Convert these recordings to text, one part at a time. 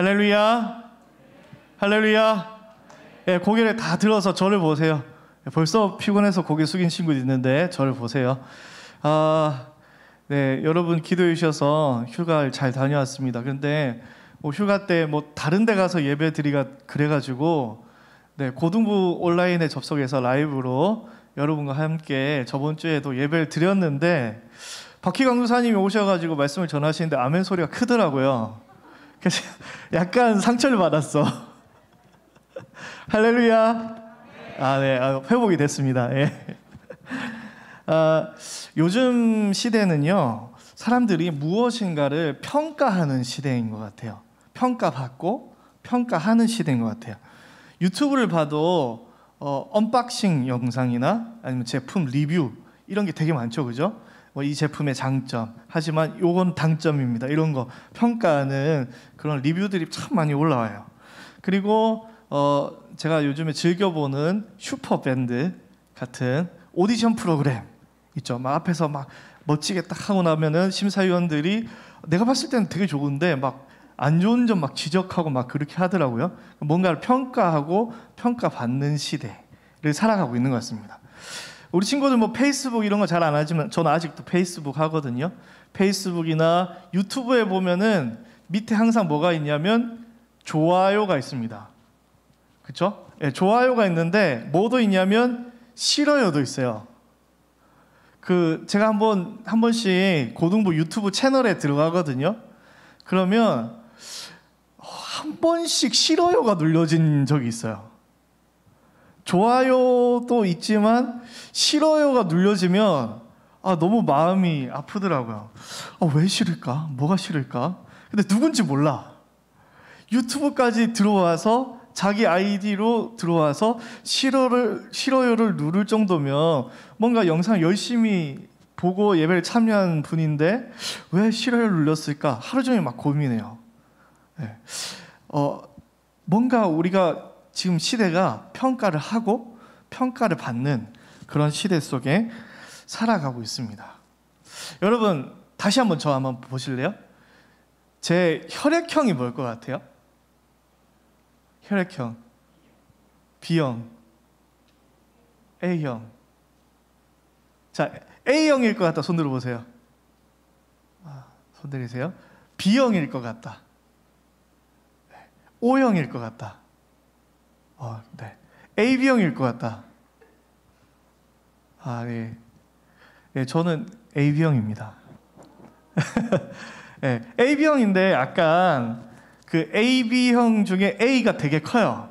할렐루야. 할렐루야. 예, 고개를 다 들어서 저를 보세요. 벌써 피곤해서 고개 숙인 친구도 있는데 저를 보세요. 네, 여러분 기도해 주셔서 휴가를 잘 다녀왔습니다. 그런데 휴가 때 다른 데 가서 예배 드리가 그래가지고 네, 고등부 온라인에 접속해서 라이브로 여러분과 함께 저번 주에도 예배를 드렸는데 박희광 교사님이 오셔가지고 말씀을 전하시는데 아멘 소리가 크더라고요. 그래서 약간 상처를 받았어. 할렐루야. 네, 회복이 됐습니다. 예. 요즘 시대는요, 사람들이 무엇인가를 평가하는 시대인 것 같아요. 평가받고 평가하는 시대인 것 같아요. 유튜브를 봐도 언박싱 영상이나 아니면 제품 리뷰 이런 게 되게 많죠, 그죠? 이 제품의 장점, 하지만 요건 단점입니다. 이런 거 평가하는 그런 리뷰들이 참 많이 올라와요. 그리고 제가 요즘에 즐겨보는 슈퍼밴드 같은 오디션 프로그램 있죠. 막 앞에서 막 멋지게 딱 하고 나면은 심사위원들이 내가 봤을 때는 되게 좋은데 막 안 좋은 점 막 지적하고 막 그렇게 하더라고요. 뭔가를 평가하고 평가받는 시대를 살아가고 있는 것 같습니다. 우리 친구들 페이스북 이런 거 잘 안 하지만 저는 아직도 페이스북 하거든요. 페이스북이나 유튜브에 보면은 밑에 항상 뭐가 있냐면 좋아요가 있습니다. 그렇죠? 네, 좋아요가 있는데 뭐도 있냐면 싫어요도 있어요. 제가 한 번씩 고등부 유튜브 채널에 들어가거든요. 그러면 한 번씩 싫어요가 눌려진 적이 있어요. 좋아요도 있지만 싫어요가 눌려지면 너무 마음이 아프더라고요. 왜 싫을까? 뭐가 싫을까? 근데 누군지 몰라. 유튜브까지 들어와서 자기 아이디로 들어와서 싫어요를 누를 정도면 뭔가 영상 열심히 보고 예배를 참여한 분인데 왜 싫어요를 눌렀을까? 하루 종일 막 고민해요. 네. 뭔가 우리가 지금 시대가 평가를 하고 평가를 받는 그런 시대 속에 살아가고 있습니다. 여러분 다시 한번 저 한번 보실래요? 제 혈액형이 뭘 것 같아요? 혈액형 B형, A형. 자, A형일 것 같다. 손 들어보세요. 손 들이세요. B형일 것 같다. O형일 것 같다. 네. AB형일 것 같다. 네. 네, 저는 AB형입니다. 네, AB형인데 약간 AB형 중에 A가 되게 커요.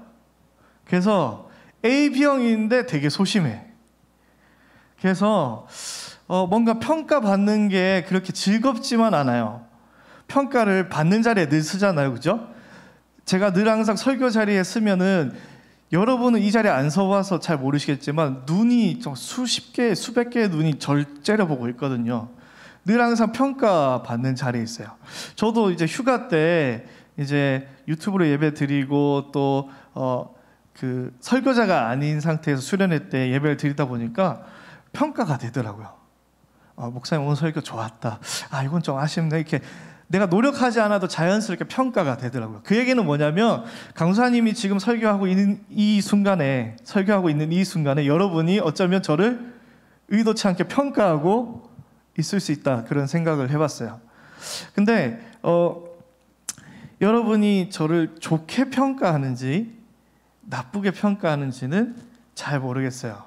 그래서 AB형인데 되게 소심해. 그래서 뭔가 평가받는 게 그렇게 즐겁지만 않아요. 평가를 받는 자리에 늘 쓰잖아요, 그죠? 제가 늘 항상 설교 자리에 쓰면은 여러분은 이 자리에 안 서봐서 잘 모르시겠지만 눈이 수십 개, 수백 개의 눈이 절 째려보고 있거든요. 늘 항상 평가받는 자리에 있어요. 저도 이제 휴가 때 이제 유튜브로 예배 드리고 또 설교자가 아닌 상태에서 수련회 때 예배를 드리다 보니까 평가가 되더라고요. 목사님 오늘 설교 좋았다. 이건 좀 아쉽네. 이렇게 내가 노력하지 않아도 자연스럽게 평가가 되더라고요. 그 얘기는 뭐냐면 강사님이 지금 설교하고 있는 이 순간에 여러분이 어쩌면 저를 의도치 않게 평가하고 있을 수 있다. 그런 생각을 해봤어요. 근데 여러분이 저를 좋게 평가하는지 나쁘게 평가하는지는 잘 모르겠어요.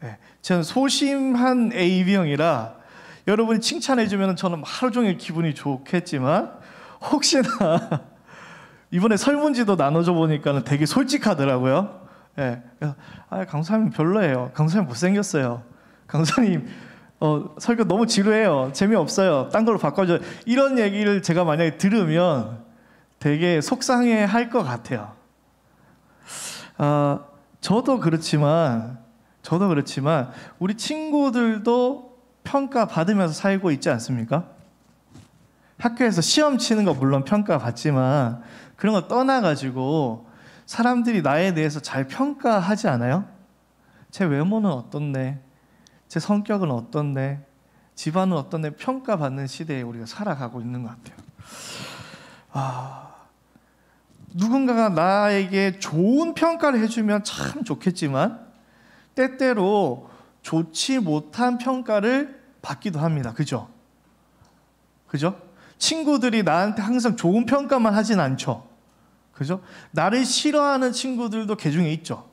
네, 저는 소심한 AB형이라 여러분이 칭찬해주면 저는 하루 종일 기분이 좋겠지만 혹시나 이번에 설문지도 나눠줘 보니까 되게 솔직하더라고요. 네, 강사님 별로예요. 강사님 못생겼어요. 강사님 설교 너무 지루해요. 재미없어요. 딴 걸로 바꿔줘요. 이런 얘기를 제가 만약에 들으면 되게 속상해할 것 같아요. 저도 그렇지만 우리 친구들도 평가받으면서 살고 있지 않습니까? 학교에서 시험 치는 거 물론 평가받지만 그런 거 떠나가지고 사람들이 나에 대해서 잘 평가하지 않아요? 제 외모는 어떻네? 제 성격은 어떻네? 집안은 어떻네? 평가받는 시대에 우리가 살아가고 있는 것 같아요. 누군가가 나에게 좋은 평가를 해주면 참 좋겠지만 때때로 좋지 못한 평가를 받기도 합니다. 그죠? 그죠? 친구들이 나한테 항상 좋은 평가만 하진 않죠. 그죠? 나를 싫어하는 친구들도 개중에 있죠.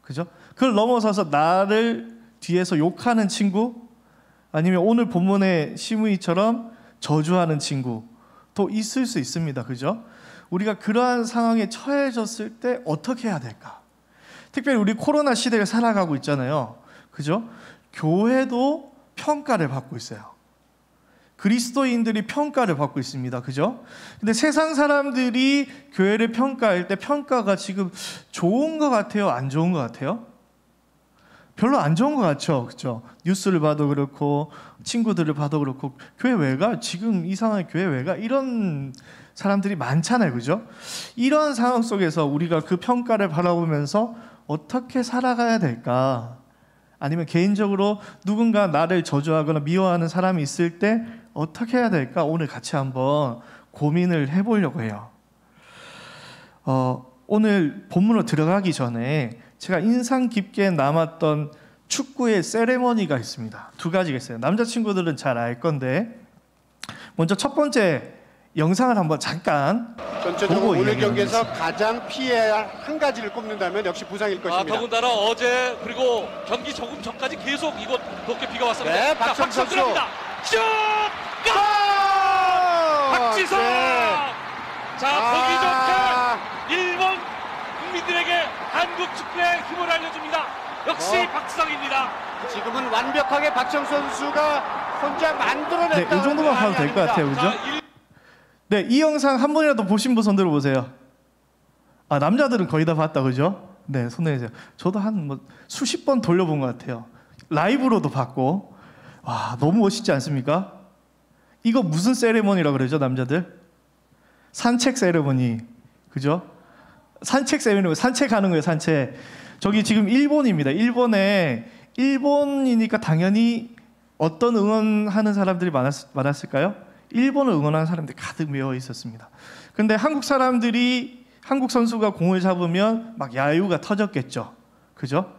그죠? 그걸 넘어서서 나를 뒤에서 욕하는 친구, 아니면 오늘 본문의 시므이처럼 저주하는 친구도 있을 수 있습니다. 그죠? 우리가 그러한 상황에 처해졌을 때 어떻게 해야 될까? 특별히 우리 코로나 시대를 살아가고 있잖아요. 그죠? 교회도 평가를 받고 있어요. 그리스도인들이 평가를 받고 있습니다. 그죠? 근데 세상 사람들이 교회를 평가할 때 평가가 지금 좋은 것 같아요? 안 좋은 것 같아요? 별로 안 좋은 것 같죠? 그죠? 뉴스를 봐도 그렇고 친구들을 봐도 그렇고 교회 왜 가? 지금 이 상황에 교회 왜 가? 이런 사람들이 많잖아요. 그죠? 이런 상황 속에서 우리가 그 평가를 바라보면서 어떻게 살아가야 될까? 아니면 개인적으로 누군가 나를 저주하거나 미워하는 사람이 있을 때 어떻게 해야 될까? 오늘 같이 한번 고민을 해보려고 해요. 오늘 본문으로 들어가기 전에 제가 인상 깊게 남았던 축구의 세레머니가 있습니다. 두 가지가 있어요. 남자친구들은 잘 알 건데 먼저 첫 번째 영상을 한번 잠깐 전체적으로 오늘 경기에서 가장 피해야 할 한 가지를 꼽는다면 역시 부상일 것입니다. 더군다나 어제 그리고 경기 조금 전까지 계속 이곳 높게 비가 왔습니다. 네, 박지성 선수 들어갑니다. 슛! 골! 박지성! 네. 자, 보기 좋게 일본 국민들에게 한국 축구의 힘을 알려줍니다. 역시 박지성입니다. 지금은 완벽하게 박지성 선수가 혼자 만들어냈다. 네, 이 정도만 봐도 될 것 같아요. 그죠? 네, 이 영상 한 번이라도 보신 분 손 들어보세요. 아, 남자들은 거의 다 봤다, 그죠? 네, 손 내세요. 저도 한 수십 번 돌려본 것 같아요. 라이브로도 봤고. 와, 너무 멋있지 않습니까? 이거 무슨 세레머니라고 그러죠, 남자들? 산책 세레머니, 그죠? 산책 세레머니, 산책하는 거예요, 산책. 저기 지금 일본입니다. 일본이니까 당연히 어떤 응원하는 사람들이 많았을까요? 일본을 응원하는 사람들이 가득 메워 있었습니다. 근데 한국 선수가 공을 잡으면 막 야유가 터졌겠죠. 그죠?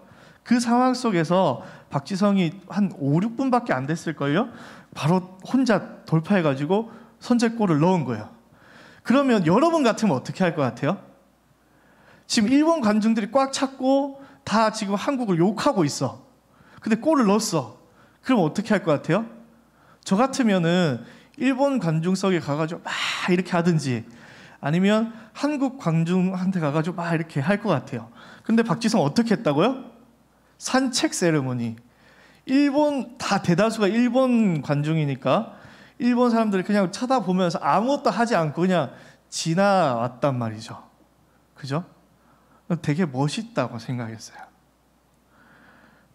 그 상황 속에서 박지성이 한 5, 6분밖에 안 됐을걸요? 바로 혼자 돌파해가지고 선제골을 넣은 거예요. 그러면 여러분 같으면 어떻게 할 것 같아요? 지금 일본 관중들이 꽉 찼고 다 지금 한국을 욕하고 있어. 근데 골을 넣었어. 그럼 어떻게 할 것 같아요? 저 같으면은 일본 관중석에 가가지고 막 이렇게 하든지 아니면 한국 관중한테 가가지고 막 이렇게 할 것 같아요. 근데 박지성 어떻게 했다고요? 산책 세레모니. 다 대다수가 일본 관중이니까 일본 사람들이 그냥 쳐다보면서 아무것도 하지 않고 그냥 지나왔단 말이죠. 그죠? 되게 멋있다고 생각했어요.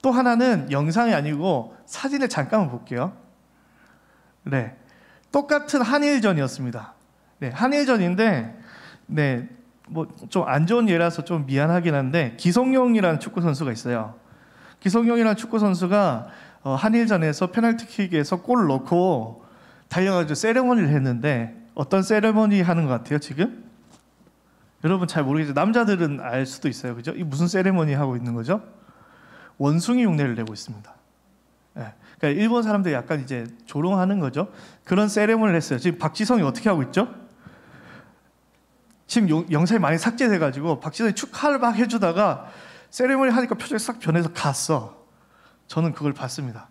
또 하나는 영상이 아니고 사진을 잠깐만 볼게요. 네, 똑같은 한일전이었습니다. 네, 한일전인데, 네, 뭐 좀 안 좋은 예라서 좀 미안하긴 한데 기성용이라는 축구 선수가 있어요. 기성용이라는 축구 선수가 한일전에서 페널티킥에서 골을 넣고 달려가지고 세레머니를 했는데 어떤 세레머니 하는 것 같아요 지금? 여러분 잘 모르겠죠. 남자들은 알 수도 있어요, 그죠? 이 무슨 세레머니 하고 있는 거죠? 원숭이 흉내를 내고 있습니다. 네. 그러니까 일본 사람들이 약간 이제 조롱하는 거죠. 그런 세레머니를 했어요. 지금 박지성이 어떻게 하고 있죠? 지금 영상이 많이 삭제돼가지고 박지성이 축하를 막 해주다가 세레머니 하니까 표정이 싹 변해서 갔어. 저는 그걸 봤습니다.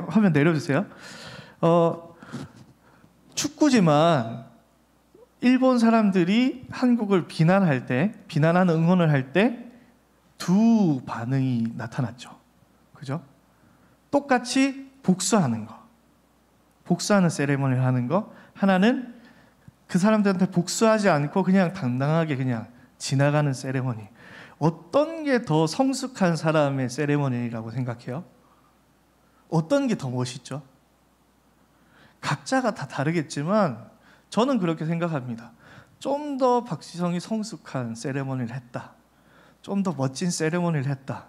화면 내려주세요. 축구지만 일본 사람들이 한국을 비난하는 응원을 할 때 두 반응이 나타났죠. 그죠? 똑같이 복수하는 거. 복수하는 세레머니를 하는 거. 하나는 그 사람들한테 복수하지 않고 그냥 당당하게 그냥 지나가는 세레머니. 어떤 게 더 성숙한 사람의 세레머니라고 생각해요? 어떤 게 더 멋있죠? 각자가 다 다르겠지만 저는 그렇게 생각합니다. 좀 더 박지성이 성숙한 세레머니를 했다. 좀 더 멋진 세레머니를 했다.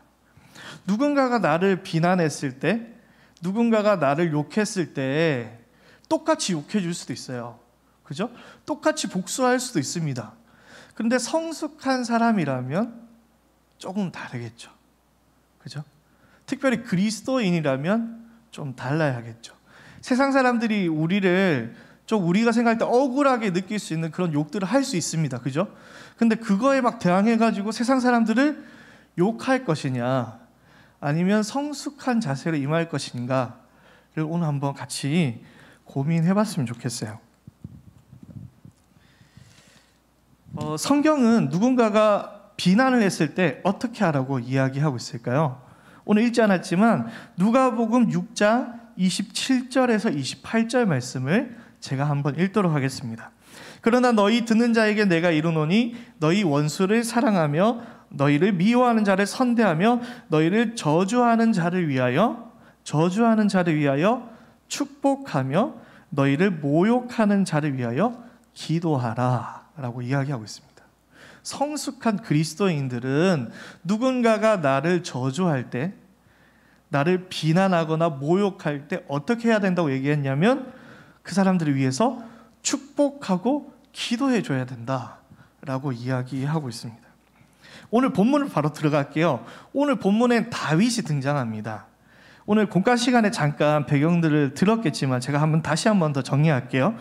누군가가 나를 비난했을 때, 누군가가 나를 욕했을 때 똑같이 욕해 줄 수도 있어요. 그죠? 똑같이 복수할 수도 있습니다. 그런데 성숙한 사람이라면 조금 다르겠죠. 그죠? 특별히 그리스도인이라면 좀 달라야겠죠. 세상 사람들이 우리를 좀 우리가 생각할 때 억울하게 느낄 수 있는 그런 욕들을 할 수 있습니다. 그죠? 근데 그거에 막 대항해가지고 세상 사람들을 욕할 것이냐, 아니면 성숙한 자세로 임할 것인가를 오늘 한번 같이 고민해봤으면 좋겠어요. 성경은 누군가가 비난을 했을 때 어떻게 하라고 이야기하고 있을까요? 오늘 읽지 않았지만 누가복음 6장 27절에서 28절 말씀을 제가 한번 읽도록 하겠습니다. 그러나 너희 듣는 자에게 내가 이르노니 너희 원수를 사랑하며 너희를 미워하는 자를 선대하며 너희를 저주하는 자를 위하여 축복하며 너희를 모욕하는 자를 위하여 기도하라 라고 이야기하고 있습니다. 성숙한 그리스도인들은 누군가가 나를 저주할 때, 나를 비난하거나 모욕할 때 어떻게 해야 된다고 얘기했냐면 그 사람들을 위해서 축복하고 기도해 줘야 된다라고 이야기하고 있습니다. 오늘 본문을 바로 들어갈게요. 오늘 본문엔 다윗이 등장합니다. 오늘 공과 시간에 잠깐 배경들을 들었겠지만 제가 다시 한번 더 정리할게요.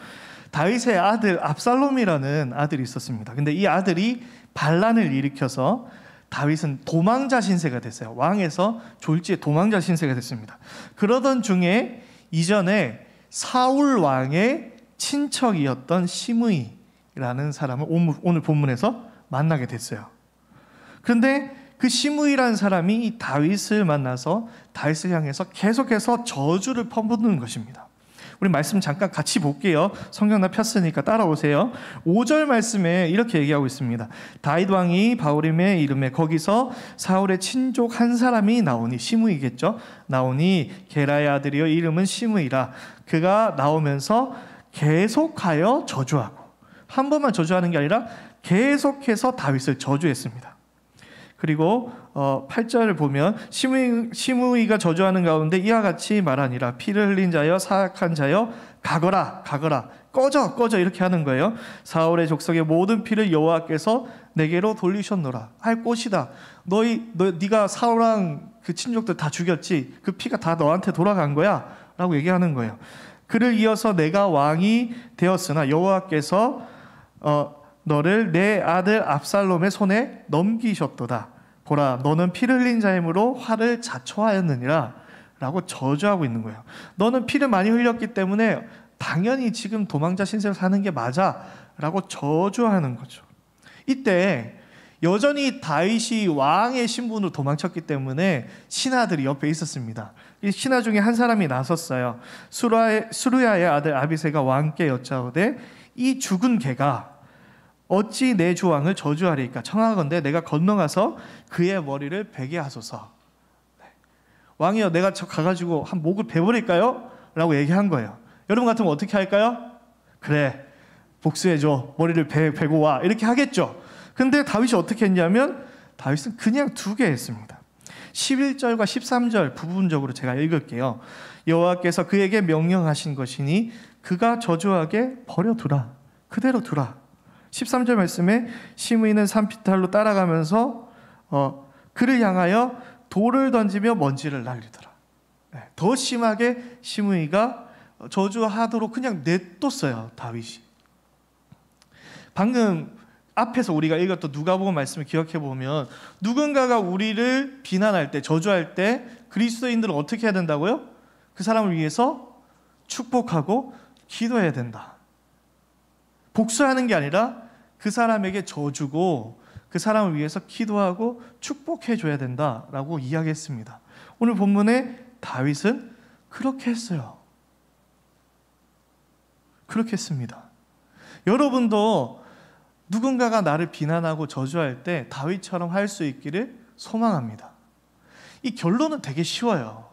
다윗의 아들 압살롬이라는 아들이 있었습니다. 근데 이 아들이 반란을 일으켜서 다윗은 도망자 신세가 됐어요. 왕에서 졸지에 도망자 신세가 됐습니다. 그러던 중에 이전에 사울 왕의 친척이었던 시므이라는 사람을 오늘 본문에서 만나게 됐어요. 그런데 그 시므이라는 사람이 이 다윗을 만나서 다윗을 향해서 계속해서 저주를 퍼붓는 것입니다. 우리 말씀 잠깐 같이 볼게요. 성경 다 폈으니까 따라오세요. 5절 말씀에 이렇게 얘기하고 있습니다. 다윗 왕이 바후림에 이르매 거기서 사울의 친족 한 사람이 나오니, 시므이겠죠. 나오니 게라의 아들이요 이름은 시므이라. 그가 나오면서 계속하여 저주하고, 한 번만 저주하는 게 아니라 계속해서 다윗을 저주했습니다. 그리고 8절을 보면 시므이가 저주하는 가운데 이와 같이 말하니라. 피를 흘린 자여 사악한 자여 가거라 꺼져 이렇게 하는 거예요. 사울의 족속의 모든 피를 여호와께서 내게로 돌리셨노라. 할 곳이다. 네가 사울왕 그 친족들 다 죽였지. 그 피가 다 너한테 돌아간 거야 라고 얘기하는 거예요. 그를 이어서 내가 왕이 되었으나 여호와께서 너를 내 아들 압살롬의 손에 넘기셨도다. 보라, 너는 피를 흘린 자이므로 화를 자초하였느니라 라고 저주하고 있는 거예요. 너는 피를 많이 흘렸기 때문에 당연히 지금 도망자 신세를 사는 게 맞아 라고 저주하는 거죠. 이때 여전히 다윗이 왕의 신분으로 도망쳤기 때문에 신하들이 옆에 있었습니다. 이 신하 중에 한 사람이 나섰어요. 수루야의 아들 아비새가 왕께 여짜오되 이 죽은 개가 어찌 내 주왕을 저주하리까? 청하건대 내가 건너가서 그의 머리를 베게 하소서. 왕이여, 내가 가가지고 한 목을 베버릴까요? 라고 얘기한 거예요. 여러분 같으면 어떻게 할까요? 그래, 복수해줘, 머리를 베고 와, 이렇게 하겠죠. 근데 다윗이 어떻게 했냐면 다윗은 그냥 2개 했습니다. 11절과 13절 부분적으로 제가 읽을게요. 여호와께서 그에게 명령하신 것이니 그가 저주하게 버려두라, 그대로 두라. 13절 말씀에 시므이는 산비탈로 따라가면서 그를 향하여 돌을 던지며 먼지를 날리더라. 더 심하게 시므이가 저주하도록 그냥 냅뒀어요, 다윗이. 방금 앞에서 우리가 읽었던 누가복음 말씀을 기억해 보면 누군가가 우리를 비난할 때, 저주할 때 그리스도인들은 어떻게 해야 된다고요? 그 사람을 위해서 축복하고 기도해야 된다. 복수하는 게 아니라 그 사람에게 져주고 그 사람을 위해서 기도하고 축복해 줘야 된다라고 이야기했습니다. 오늘 본문에 다윗은 그렇게 했어요. 그렇게 했습니다. 여러분도 누군가가 나를 비난하고 저주할 때 다윗처럼 할 수 있기를 소망합니다. 이 결론은 되게 쉬워요.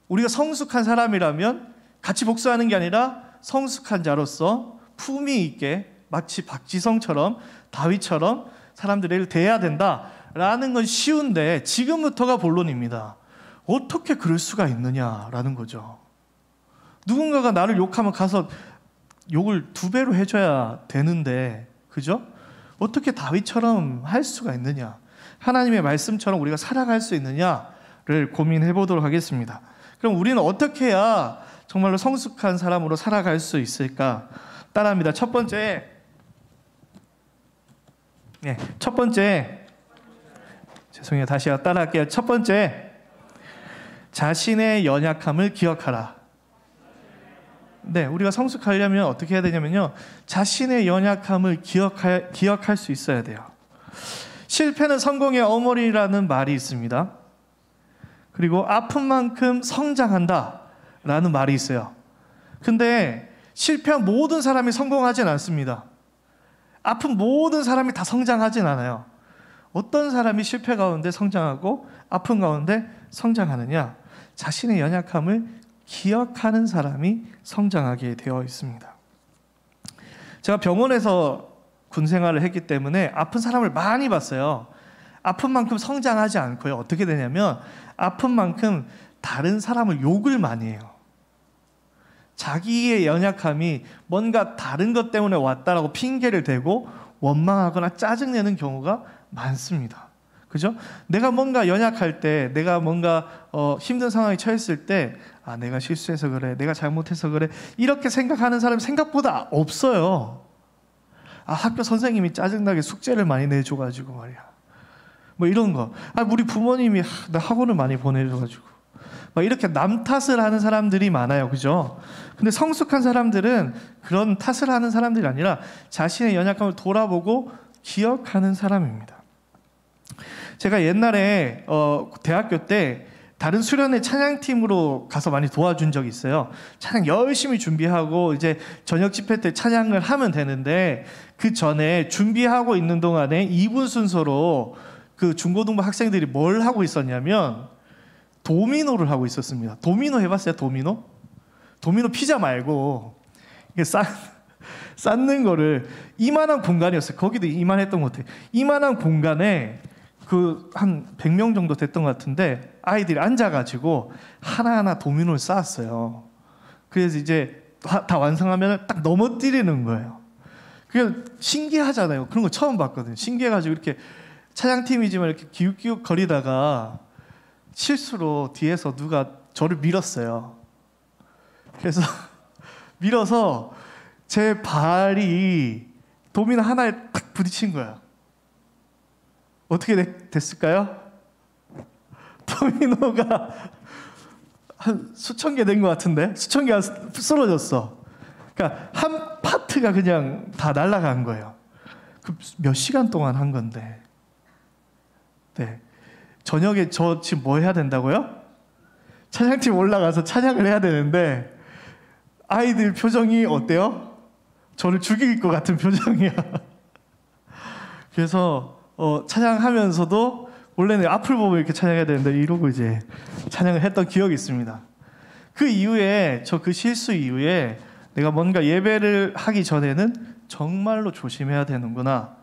우리가 성숙한 사람이라면 같이 복수하는 게 아니라 성숙한 자로서 품위 있게 마치 박지성처럼 다윗처럼 사람들을 대해야 된다라는 건 쉬운데 지금부터가 본론입니다. 어떻게 그럴 수가 있느냐라는 거죠. 누군가가 나를 욕하면 가서 욕을 2배로 해줘야 되는데, 그죠? 어떻게 다윗처럼 할 수가 있느냐? 하나님의 말씀처럼 우리가 살아갈 수 있느냐를 고민해 보도록 하겠습니다. 그럼 우리는 어떻게 해야 정말로 성숙한 사람으로 살아갈 수 있을까? 따라합니다. 첫 번째, 죄송해요. 다시 따라할게요. 첫 번째, 자신의 연약함을 기억하라. 네, 우리가 성숙하려면 어떻게 해야 되냐면요, 자신의 연약함을 기억할 수 있어야 돼요. 실패는 성공의 어머니라는 말이 있습니다. 그리고 아픈 만큼 성장한다 라는 말이 있어요. 근데 실패한 모든 사람이 성공하진 않습니다. 아픈 모든 사람이 다 성장하진 않아요. 어떤 사람이 실패 가운데 성장하고 아픈 가운데 성장하느냐? 자신의 연약함을 기억하는 사람이 성장하게 되어 있습니다. 제가 병원에서 군 생활을 했기 때문에 아픈 사람을 많이 봤어요. 아픈 만큼 성장하지 않고요. 어떻게 되냐면 아픈 만큼 다른 사람을 욕을 많이 해요. 자기의 연약함이 뭔가 다른 것 때문에 왔다라고 핑계를 대고 원망하거나 짜증내는 경우가 많습니다. 그죠? 내가 뭔가 연약할 때, 내가 뭔가 힘든 상황에 처했을 때, 아, 내가 실수해서 그래, 내가 잘못해서 그래, 이렇게 생각하는 사람이 생각보다 없어요. 아, 학교 선생님이 짜증나게 숙제를 많이 내줘가지고 말이야. 뭐 이런 거. 아, 우리 부모님이 나 학원을 많이 보내줘가지고. 막 이렇게 남 탓을 하는 사람들이 많아요. 그죠? 근데 성숙한 사람들은 그런 탓을 하는 사람들이 아니라 자신의 연약함을 돌아보고 기억하는 사람입니다. 제가 옛날에 대학교 때 다른 수련회 찬양팀으로 가서 많이 도와준 적이 있어요. 찬양 열심히 준비하고 이제 저녁 집회 때 찬양을 하면 되는데 그 전에 준비하고 있는 동안에 2분 순서로 그 중고등부 학생들이 뭘 하고 있었냐면 도미노를 하고 있었습니다. 도미노 해봤어요? 도미노? 도미노 피자 말고 이게 쌓는 거를 이만한 공간이었어요. 거기도 이만했던 것 같아요. 이만한 공간에 그 한 100명 정도 됐던 것 같은데 아이들이 앉아가지고 하나하나 도미노를 쌓았어요. 그래서 이제 다 완성하면 딱 넘어뜨리는 거예요. 그게 신기하잖아요. 그런 거 처음 봤거든요. 신기해가지고 이렇게 차장팀이지만 이렇게 기웃기웃 거리다가 실수로 뒤에서 누가 저를 밀었어요. 그래서 밀어서 제 발이 도미노 하나에 딱 부딪힌 거예요. 어떻게 됐을까요? 도미노가 한 수천 개 된 것 같은데 수천 개가 쓰러졌어. 그러니까 한 파트가 그냥 다 날아간 거예요. 그 몇 시간 동안 한 건데. 네. 저녁에 저 지금 뭐 해야 된다고요? 찬양팀 올라가서 찬양을 해야 되는데 아이들 표정이 어때요? 저를 죽일 것 같은 표정이야. 그래서 찬양하면서도 원래는 앞을 보고 이렇게 찬양해야 되는데 이러고 이제 찬양을 했던 기억이 있습니다. 그 이후에 그 실수 이후에 내가 뭔가 예배를 하기 전에는 정말로 조심해야 되는구나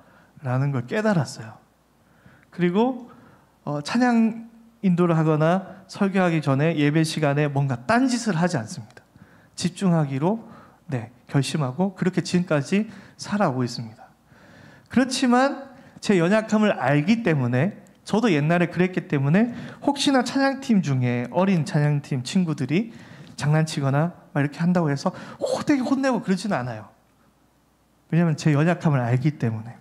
라는 걸 깨달았어요. 그리고 찬양 인도를 하거나 설교하기 전에 예배 시간에 뭔가 딴짓을 하지 않습니다. 집중하기로 결심하고 그렇게 지금까지 살아오고 있습니다. 그렇지만 제 연약함을 알기 때문에 저도 옛날에 그랬기 때문에 혹시나 찬양팀 중에 어린 찬양팀 친구들이 장난치거나 막 이렇게 한다고 해서 되게 혼내고 그러지는 않아요. 왜냐하면 제 연약함을 알기 때문에.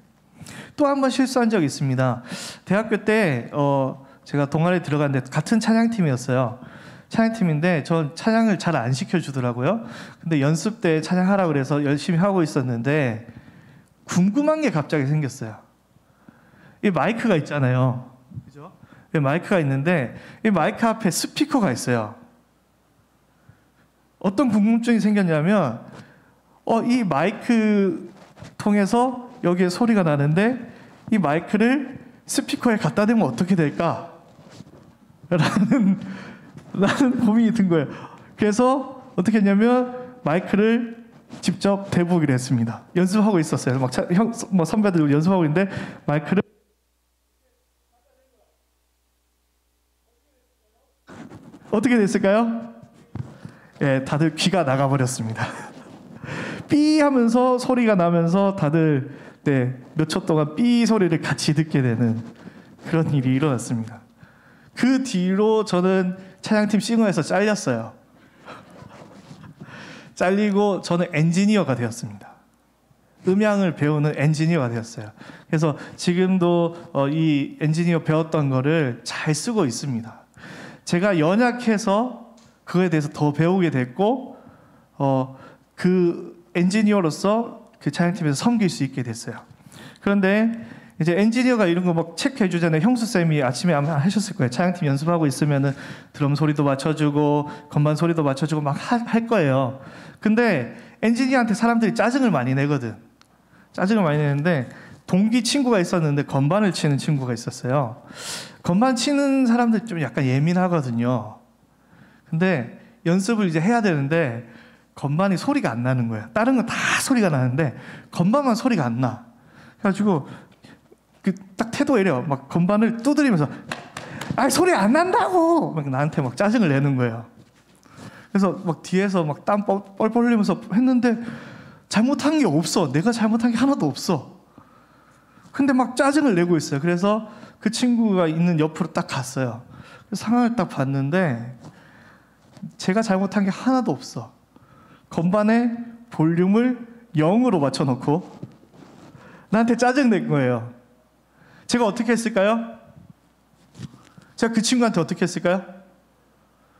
또 한 번 실수한 적이 있습니다. 대학교 때 제가 동아리에 들어갔는데 같은 찬양팀이었어요. 찬양팀인데 전 찬양을 잘 안 시켜주더라고요. 근데 연습 때 찬양하라고 그래서 열심히 하고 있었는데 궁금한 게 갑자기 생겼어요. 이 마이크가 있잖아요. 그죠? 이 마이크가 있는데 이 마이크 앞에 스피커가 있어요. 어떤 궁금증이 생겼냐면 이 마이크 통해서 여기에 소리가 나는데 이 마이크를 스피커에 갖다 대면 어떻게 될까? 라는 고민이 든 거예요. 그래서 어떻게 했냐면 마이크를 직접 대보기로 했습니다. 연습하고 있었어요. 막 선배들 연습하고 있는데 마이크를 어떻게 됐을까요? 예, 다들 귀가 나가버렸습니다. 삐 하면서 소리가 나면서 다들 네, 몇 초 동안 삐 소리를 같이 듣게 되는 그런 일이 일어났습니다. 그 뒤로 저는 찬양팀 싱어에서 잘렸어요. 잘리고 저는 엔지니어가 되었습니다. 음향을 배우는 엔지니어가 되었어요. 그래서 지금도 이 엔지니어 배웠던 거를 잘 쓰고 있습니다. 제가 연약해서 그거에 대해서 더 배우게 됐고 그 엔지니어로서 그 찬양팀에서 섬길 수 있게 됐어요. 그런데 이제 엔지니어가 이런 거 막 체크해 주잖아요. 형수 쌤이 아침에 아마 하셨을 거예요. 찬양팀 연습하고 있으면은 드럼 소리도 맞춰주고 건반 소리도 맞춰주고 막 할 거예요. 근데 엔지니어한테 사람들이 짜증을 많이 내거든. 짜증을 많이 내는데 동기 친구가 있었는데 건반을 치는 친구가 있었어요. 건반 치는 사람들 좀 약간 예민하거든요. 근데 연습을 이제 해야 되는데 건반이 소리가 안 나는 거예요. 다른 건 다 소리가 나는데 건반만 소리가 안 나. 그래가지고 딱 태도가 이래요. 막 건반을 두드리면서 아 소리 안 난다고 막 나한테 막 짜증을 내는 거예요. 그래서 막 뒤에서 막 땀 뻘뻘 흘리면서 했는데 잘못한 게 없어. 내가 잘못한 게 하나도 없어. 근데 막 짜증을 내고 있어요. 그래서 그 친구가 있는 옆으로 딱 갔어요. 상황을 딱 봤는데 제가 잘못한 게 하나도 없어. 건반의 볼륨을 0으로 맞춰놓고 나한테 짜증 낸 거예요. 제가 어떻게 했을까요? 제가 그 친구한테 어떻게 했을까요?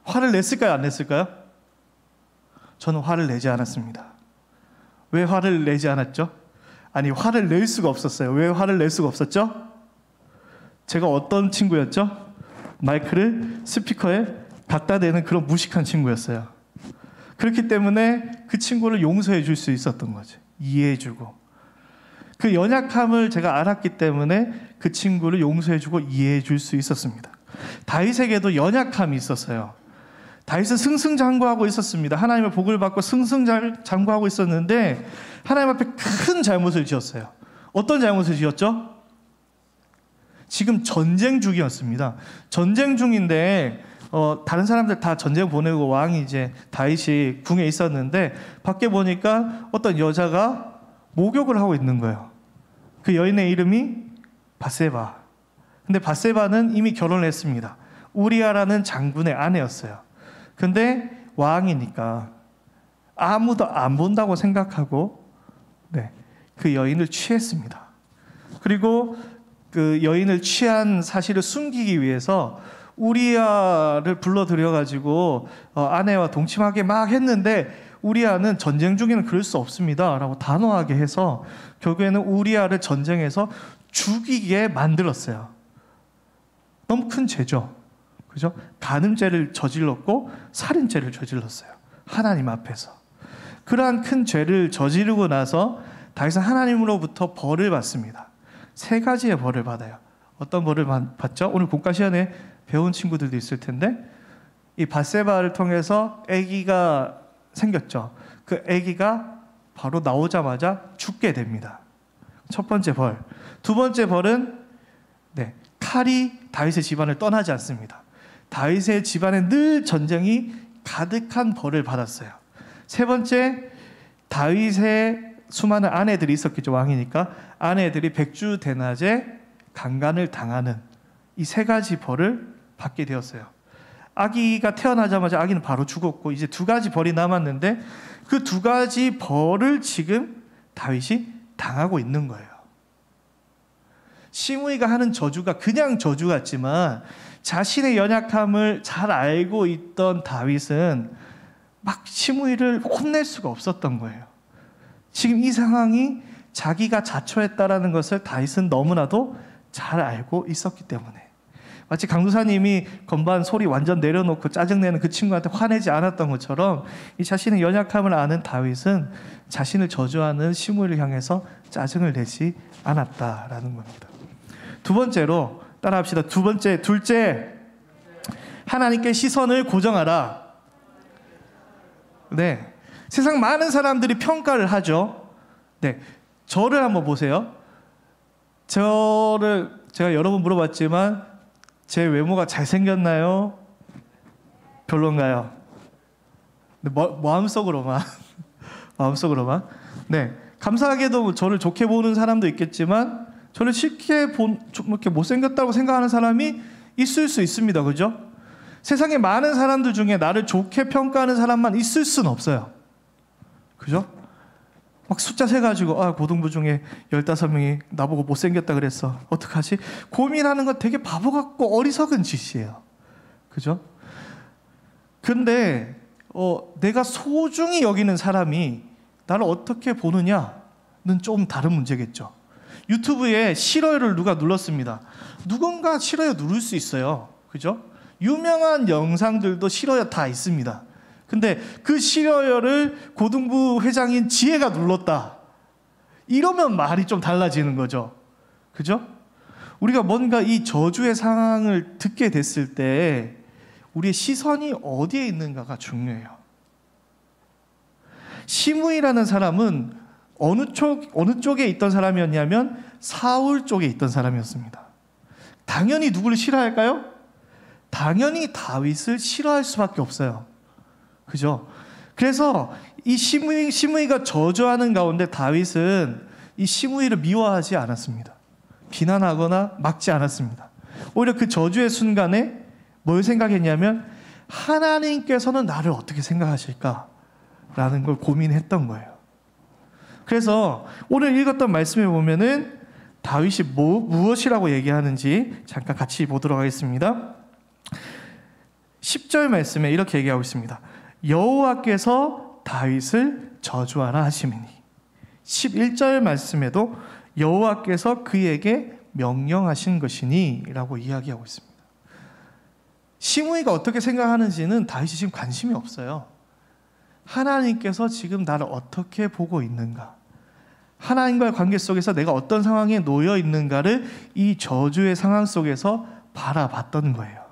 화를 냈을까요? 안 냈을까요? 저는 화를 내지 않았습니다. 왜 화를 내지 않았죠? 아니 화를 낼 수가 없었어요. 왜 화를 낼 수가 없었죠? 제가 어떤 친구였죠? 마이크를 스피커에 갖다 대는 그런 무식한 친구였어요. 그렇기 때문에 그 친구를 용서해 줄 수 있었던 거지. 이해해 주고. 그 연약함을 제가 알았기 때문에 그 친구를 용서해 주고 이해해 줄 수 있었습니다. 다윗에게도 연약함이 있었어요. 다윗은 승승장구하고 있었습니다. 하나님의 복을 받고 승승장구하고 있었는데 하나님 앞에 큰 잘못을 지었어요. 어떤 잘못을 지었죠? 지금 전쟁 중이었습니다. 전쟁 중인데 다른 사람들 다 전쟁 보내고 왕이 이제 다윗이 궁에 있었는데 밖에 보니까 어떤 여자가 목욕을 하고 있는 거예요. 그 여인의 이름이 밧세바. 근데 밧세바는 이미 결혼을 했습니다. 우리아라는 장군의 아내였어요. 근데 왕이니까 아무도 안 본다고 생각하고 그 여인을 취했습니다. 그리고 그 여인을 취한 사실을 숨기기 위해서 우리아를 불러들여가지고 아내와 동침하게 막 했는데 우리아는 전쟁 중에는 그럴 수 없습니다 라고 단호하게 해서 결국에는 우리아를 전쟁에서 죽이게 만들었어요. 너무 큰 죄죠. 그죠? 간음죄를 저질렀고 살인죄를 저질렀어요. 하나님 앞에서. 그러한 큰 죄를 저지르고 나서 다윗은 하나님으로부터 벌을 받습니다. 3가지의 벌을 받아요. 어떤 벌을 받죠? 오늘 국가 시간에 배운 친구들도 있을 텐데 이 밧세바를 통해서 아기가 생겼죠. 그 아기가 바로 나오자마자 죽게 됩니다. 첫 번째 벌. 두 번째 벌은 칼이 다윗의 집안을 떠나지 않습니다. 다윗의 집안에 늘 전쟁이 가득한 벌을 받았어요. 세 번째, 다윗의 수많은 아내들이 있었겠죠. 왕이니까 아내들이 백주대낮에 강간을 당하는 이 3가지 벌을 받게 되었어요. 아기가 태어나자마자 아기는 바로 죽었고 이제 2가지 벌이 남았는데 그 2가지 벌을 지금 다윗이 당하고 있는 거예요. 시므이가 하는 저주가 그냥 저주 같지만 자신의 연약함을 잘 알고 있던 다윗은 막 시므이를 혼낼 수가 없었던 거예요. 지금 이 상황이 자기가 자초했다라는 것을 다윗은 너무나도 잘 알고 있었기 때문에 마치 강도사님이 건반 소리 완전 내려놓고 짜증내는 그 친구한테 화내지 않았던 것처럼 이 자신의 연약함을 아는 다윗은 자신을 저주하는 시므이를 향해서 짜증을 내지 않았다라는 겁니다. 두 번째로 따라합시다. 둘째, 하나님께 시선을 고정하라. 세상 많은 사람들이 평가를 하죠. 저를 한번 보세요. 제가 여러 번 물어봤지만 제 외모가 잘생겼나요? 별론가요? 마음속으로만. 감사하게도 저를 좋게 보는 사람도 있겠지만 저를 쉽게 좀 이렇게 못생겼다고 생각하는 사람이 있을 수 있습니다. 그죠? 세상에 많은 사람들 중에 나를 좋게 평가하는 사람만 있을 수는 없어요. 그죠? 막 숫자 세가지고 고등부 중에 15명이 나보고 못생겼다 그랬어. 어떡하지? 고민하는 건 되게 바보 같고 어리석은 짓이에요. 그죠? 근데 내가 소중히 여기는 사람이 나를 어떻게 보느냐는 좀 다른 문제겠죠. 유튜브에 싫어요를 누가 눌렀습니다. 누군가 싫어요 누를 수 있어요. 그죠? 유명한 영상들도 싫어요 다 있습니다. 근데 그 싫어요를 고등부 회장인 지혜가 눌렀다. 이러면 말이 좀 달라지는 거죠. 그죠? 우리가 뭔가 이 저주의 상황을 듣게 됐을 때 우리의 시선이 어디에 있는가가 중요해요. 시므이라는 사람은 어느 쪽에 있던 사람이었냐면 사울 쪽에 있던 사람이었습니다. 당연히 누구를 싫어할까요? 당연히 다윗을 싫어할 수밖에 없어요. 그죠? 그래서 이 시므이가 저주하는 가운데 다윗은 이 시므이를 미워하지 않았습니다. 비난하거나 막지 않았습니다. 오히려 그 저주의 순간에 뭘 생각했냐면 하나님께서는 나를 어떻게 생각하실까라는 걸 고민했던 거예요. 그래서 오늘 읽었던 말씀에 보면은 다윗이 무엇이라고 얘기하는지 잠깐 같이 보도록 하겠습니다. 10절 말씀에 이렇게 얘기하고 있습니다. 여호와께서 다윗을 저주하라 하시미니. 11절 말씀에도 여호와께서 그에게 명령하신 것이니 라고 이야기하고 있습니다. 시므이가 어떻게 생각하는지는 다윗이 지금 관심이 없어요. 하나님께서 지금 나를 어떻게 보고 있는가, 하나님과의 관계 속에서 내가 어떤 상황에 놓여 있는가를 이 저주의 상황 속에서 바라봤던 거예요.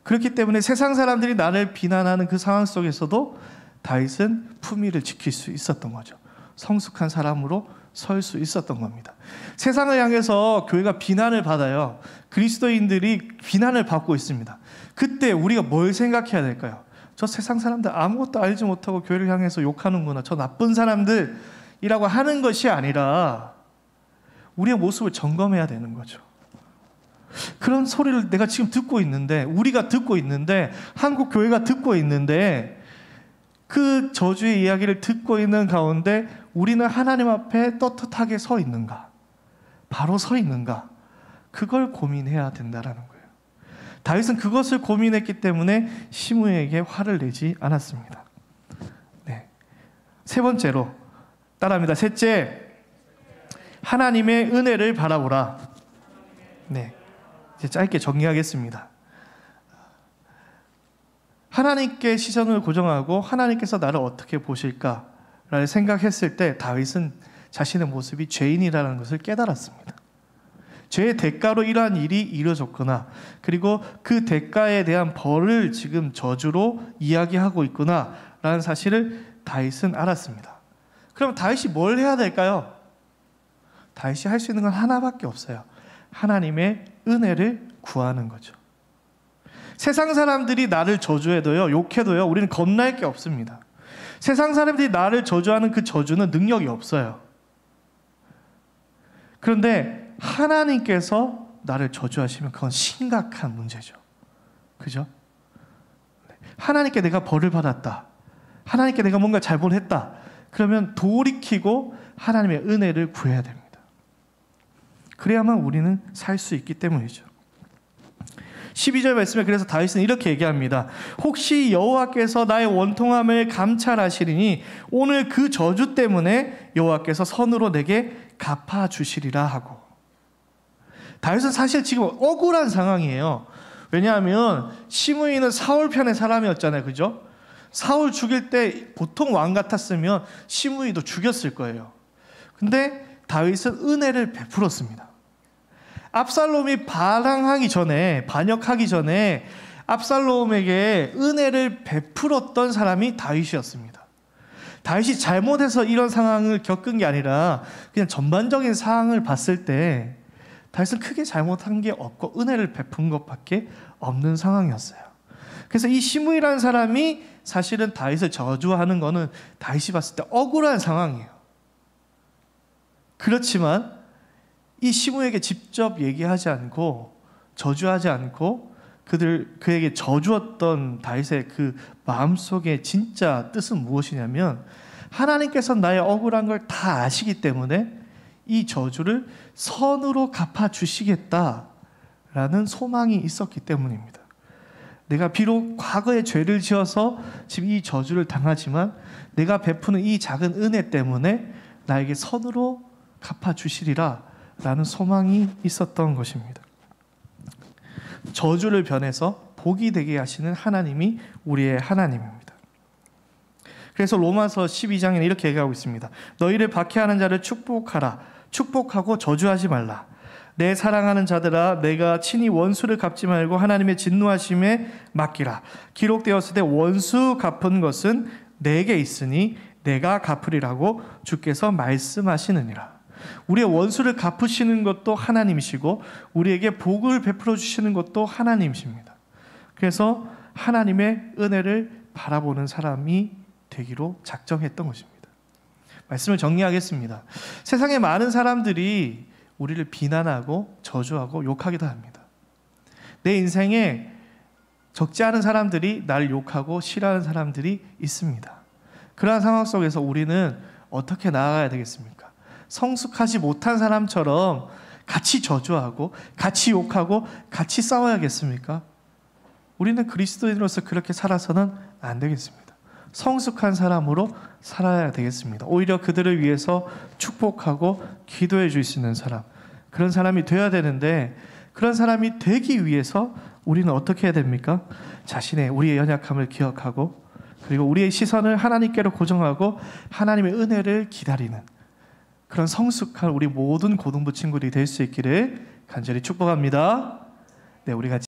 그렇기 때문에 세상 사람들이 나를 비난하는 그 상황 속에서도 다윗은 품위를 지킬 수 있었던 거죠. 성숙한 사람으로 설 수 있었던 겁니다. 세상을 향해서 교회가 비난을 받아요. 그리스도인들이 비난을 받고 있습니다. 그때 우리가 뭘 생각해야 될까요? 저 세상 사람들 아무것도 알지 못하고 교회를 향해서 욕하는구나, 저 나쁜 사람들이라고 하는 것이 아니라 우리의 모습을 점검해야 되는 거죠. 그런 소리를 내가 지금 듣고 있는데, 우리가 듣고 있는데, 한국 교회가 듣고 있는데, 그 저주의 이야기를 듣고 있는 가운데 우리는 하나님 앞에 떳떳하게 서 있는가, 바로 서 있는가, 그걸 고민해야 된다라는 거예요. 다윗은 그것을 고민했기 때문에 시므이에게 화를 내지 않았습니다. 네. 세 번째로 따라합니다. 셋째, 하나님의 은혜를 바라보라. 네. 이제 짧게 정리하겠습니다. 하나님께 시선을 고정하고 하나님께서 나를 어떻게 보실까를 생각했을 때 다윗은 자신의 모습이 죄인이라는 것을 깨달았습니다. 죄의 대가로 이러한 일이 이루어졌구나, 그리고 그 대가에 대한 벌을 지금 저주로 이야기하고 있구나 라는 사실을 다윗은 알았습니다. 그럼 다윗이 뭘 해야 될까요? 다윗이 할 수 있는 건 하나밖에 없어요. 하나님의 은혜를 구하는 거죠. 세상 사람들이 나를 저주해도요, 욕해도요, 우리는 겁날 게 없습니다. 세상 사람들이 나를 저주하는 그 저주는 능력이 없어요. 그런데 하나님께서 나를 저주하시면 그건 심각한 문제죠. 그죠? 하나님께 내가 벌을 받았다, 하나님께 내가 뭔가 잘못했다, 그러면 돌이키고 하나님의 은혜를 구해야 됩니다. 그래야만 우리는 살 수 있기 때문이죠. 12절 말씀에 그래서 다윗은 이렇게 얘기합니다. 혹시 여호와께서 나의 원통함을 감찰하시리니 오늘 그 저주 때문에 여호와께서 선으로 내게 갚아주시리라 하고. 다윗은 사실 지금 억울한 상황이에요. 왜냐하면 시므이는 사울 편의 사람이었잖아요. 그죠? 사울 죽일 때 보통 왕 같았으면 시므이도 죽였을 거예요. 근데 다윗은 은혜를 베풀었습니다. 압살롬이 반항하기 전에, 반역하기 전에 압살롬에게 은혜를 베풀었던 사람이 다윗이었습니다. 다윗이 잘못해서 이런 상황을 겪은 게 아니라 그냥 전반적인 상황을 봤을 때 다윗은 크게 잘못한 게 없고 은혜를 베푼 것밖에 없는 상황이었어요. 그래서 이 시므이라는 사람이 사실은 다윗을 저주하는 거는 다윗이 봤을 때 억울한 상황이에요. 그렇지만 이 시므에게 직접 얘기하지 않고 저주하지 않고 그에게 저주었던 다윗의 그 마음속의 진짜 뜻은 무엇이냐면 하나님께서 나의 억울한 걸 다 아시기 때문에 이 저주를 선으로 갚아주시겠다라는 소망이 있었기 때문입니다. 내가 비록 과거에 죄를 지어서 지금 이 저주를 당하지만 내가 베푸는 이 작은 은혜 때문에 나에게 선으로 갚아주시리라 라는 소망이 있었던 것입니다. 저주를 변해서 복이 되게 하시는 하나님이 우리의 하나님입니다. 그래서 로마서 12장에는 이렇게 얘기하고 있습니다. 너희를 박해하는 자를 축복하라. 축복하고 저주하지 말라. 내 사랑하는 자들아 내가 친히 원수를 갚지 말고 하나님의 진노하심에 맡기라. 기록되었을 때 원수 갚은 것은 내게 있으니 내가 갚으리라고 주께서 말씀하시느니라. 우리의 원수를 갚으시는 것도 하나님이시고 우리에게 복을 베풀어 주시는 것도 하나님이십니다. 그래서 하나님의 은혜를 바라보는 사람이 되기로 작정했던 것입니다. 말씀을 정리하겠습니다. 세상에 많은 사람들이 우리를 비난하고 저주하고 욕하기도 합니다. 내 인생에 적지 않은 사람들이 나를 욕하고 싫어하는 사람들이 있습니다. 그러한 상황 속에서 우리는 어떻게 나아가야 되겠습니까? 성숙하지 못한 사람처럼 같이 저주하고 같이 욕하고 같이 싸워야겠습니까? 우리는 그리스도인으로서 그렇게 살아서는 안 되겠습니다. 성숙한 사람으로 살아야 되겠습니다. 오히려 그들을 위해서 축복하고 기도해 줄 수 있는 사람, 그런 사람이 되어야 되는데 그런 사람이 되기 위해서 우리는 어떻게 해야 됩니까? 우리의 연약함을 기억하고 그리고 우리의 시선을 하나님께로 고정하고 하나님의 은혜를 기다리는 그런 성숙한 우리 모든 고등부 친구들이 될 수 있기를 간절히 축복합니다. 네, 우리 같이